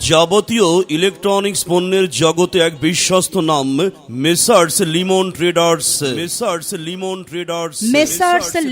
যাবতীয় ইলেকট্রনিক্স পণ্যের জগতে এক বিশ্বস্ত নাম messrs Limon traders. Messrs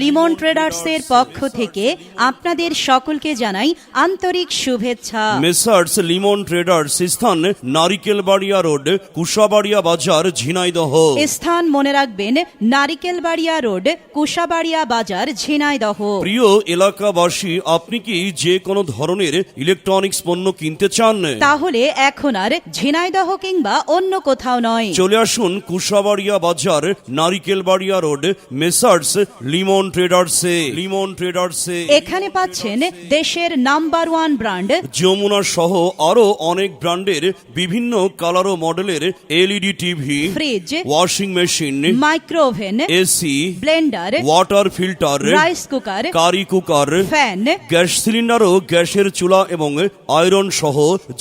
Limon traders এর পক্ষ থেকে আপনাদের সকলকে জানাই আন্তরিক শুভেচ্ছা। মেসার্স লিমন ট্রেডার্স স্থান নারিকেলবাড়িয়া রোড, কুশাবাড়িয়া বাজার, ঝিনাইদহ। স্থান মনে রাখবেন, নারিকেলবাড়িয়া রোড, কুশাবাড়িয়া বাজার, ঝিনাইদহ। প্রিয় এলাকাবাসী, আপনি কি যে কোনো ধরনের ইলেকট্রনিক্স পণ্য কিনতে চান? তাহলে এখন আর ঝিনাইদহ কিংবা অন্য কোথাও নয়, চলে আসুন কুশাবাড়িয়া বাজার, নারিকেলবাড়িয়া রোড, মেসার্স লিমন ট্রেডার্সে। এখানে পাচ্ছেন দেশের নাম্বার 1 ব্র্যান্ড যমুনা সহ আরো অনেক ব্র্যান্ডের বিভিন্ন কালার ও মডেলের LED TV, fridge, washing machine, micro oven, AC, blender, water filter, rice cooker, curry cooker, fan, gas cylinder ও গ্যাসের চুলা এবং আয়রন সহ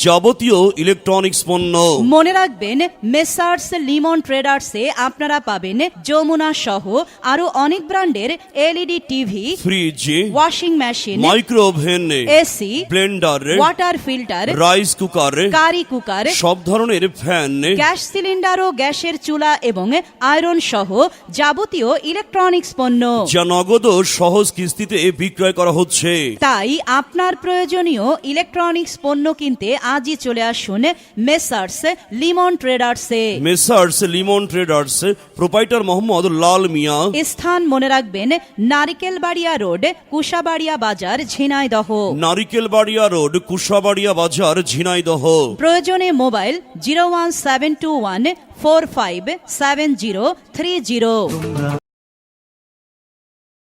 যাবতীয় ইলেকট্রনিক্স পণ্য। মনে রাখবেন, মেসার্স লিমন ট্রেডার্সে আপনারা পাবেন যমুনা সহ আরো অনেক ব্র্যান্ডের LED TV, fridge, washing machine, micro oven, AC, blender, water filter, rice cooker, curry cooker, সব ধরনের ফ্যান, গ্যাস সিলিন্ডার ও গ্যাসের চুলা এবং আয়রন সহ যাবতীয় ইলেকট্রনিক্স পণ্য যা নগদ ও সহজ কিস্তিতে বিক্রয় করা হচ্ছে। তাই আপনার প্রয়োজনীয় ইলেকট্রনিক্স পণ্য কিনতে আজই চলে আসুন মেসার্স লিমন ট্রেডার্সে। Messrs Limon traders, proprietor Mohammad Lal Mia. স্থান মনে রাখবেন, নারিকেলবাড়িয়া রোড, কুশাবাড়িয়া বাজার, ঝিনাইদহ। নারিকেলবাড়িয়া রোড, কুশাবাড়িয়া বাজার, ঝিনাইদহ। প্রয়োজনে মোবাইল 01721 457030।